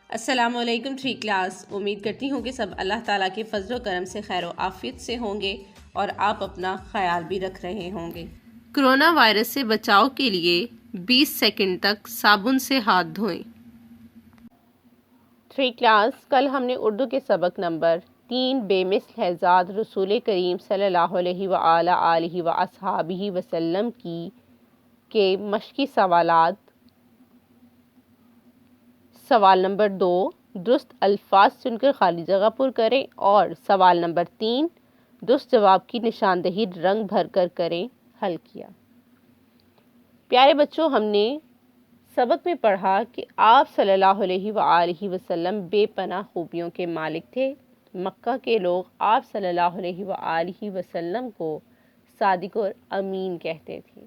السلام علیکم three class, امید کرتی ہوں کہ سب اللہ تعالیٰ کے فضل و کرم سے خیر و عافیت سے ہوں گے اور آپ اپنا خیال بھی رکھ رہے ہوں گے۔ کرونا وائرس سے بچاؤ کے لیے 20 سیکنڈ تک صابن سے ہاتھ دھوئیں۔ تھری کلاس، کل ہم نے اردو کے سبق نمبر 3 بے مثل ہے ذات رسول کریم صلی اللہ علیہ وآلہ وصحبہ وسلم کی کے مشقی سوالات۔ سوال نمبر 2 درست الفاظ چن کر خالی جگہ پر کریں، اور سوال نمبر 3 درست جواب کی نشاندہی رنگ بھر کر کریں۔ حل کیا۔ پیارے بچوں، ہم نے سبق میں پڑھا کہ آپ صلی اللہ علیہ وآلہ وسلم بے پناہ خوبیوں کے مالک تھے۔ مکہ کے لوگ آپ صلی اللہ علیہ وآلہ وسلم کو صادق اور امین کہتے تھے۔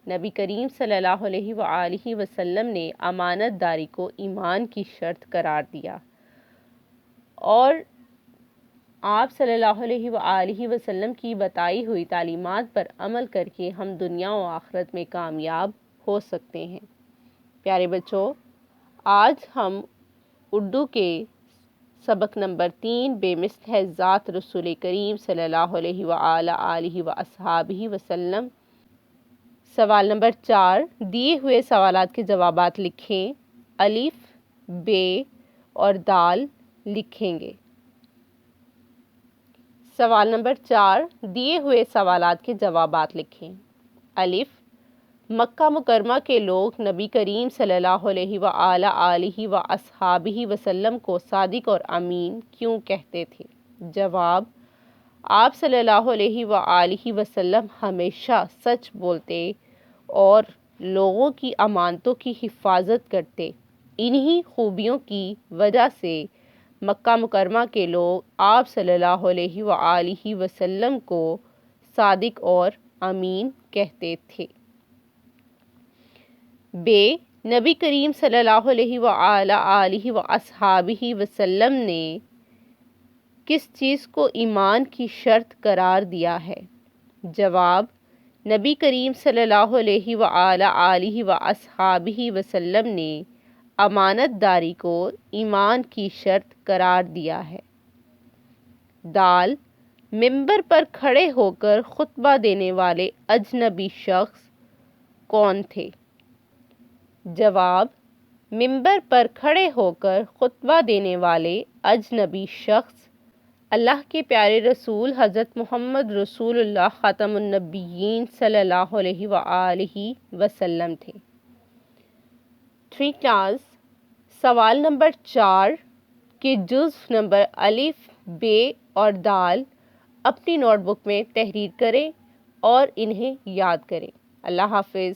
نبی کریم صلی اللہ علیہ وآلہ وسلم نے امانت داری کو ایمان کی شرط قرار دیا، اور آپ صلی اللہ علیہ وآلہ وسلم کی بتائی ہوئی تعلیمات پر عمل کر کے ہم دنیا و آخرت میں کامیاب ہو سکتے ہیں۔ پیارے بچوں، آج ہم اردو کے سبق نمبر 3 بے مثل ہے ذات رسول کریم صلی اللہ علیہ وآلہ وصحبہ وسلم۔ سوال نمبر 4 دیے ہوئے سوالات کے جوابات لکھیں۔ الف، بے اور دال لکھیں گے۔ سوال نمبر 4 دیے ہوئے سوالات کے جوابات لکھیں۔ الف، مکہ مکرمہ کے لوگ نبی کریم صلی اللہ علیہ وآلہ وصحبہ وسلم کو صادق اور امین کیوں کہتے تھے؟ جواب، آپ صلی اللہ علیہ وآلہ وسلم ہمیشہ سچ بولتے اور لوگوں کی امانتوں کی حفاظت کرتے۔ انہی خوبیوں کی وجہ سے مکہ مکرمہ کے لوگ آپ صلی اللہ علیہ وآلہ وسلم کو صادق اور امین کہتے تھے۔ بے، نبی کریم صلی اللہ علیہ وآلہ وصحبہ وسلم نے کس چیز کو ایمان کی شرط قرار دیا ہے؟ جواب، نبی کریم صلی اللہ علیہ وآلہ وصحبہ وسلم نے امانت داری کو ایمان کی شرط قرار دیا ہے۔ دال، ممبر پر کھڑے ہو کر خطبہ دینے والے اجنبی شخص کون تھے؟ جواب، ممبر پر کھڑے ہو کر خطبہ دینے والے اجنبی شخص اللہ کے پیارے رسول حضرت محمد رسول اللہ خاتم النبیین صلی اللہ علیہ وآلہ وسلم تھے۔ 3 کلاس، سوال نمبر 4 کے جزو نمبر الف، بے اور دال اپنی نوٹ بک میں تحریر کریں اور انہیں یاد کریں۔ اللہ حافظ۔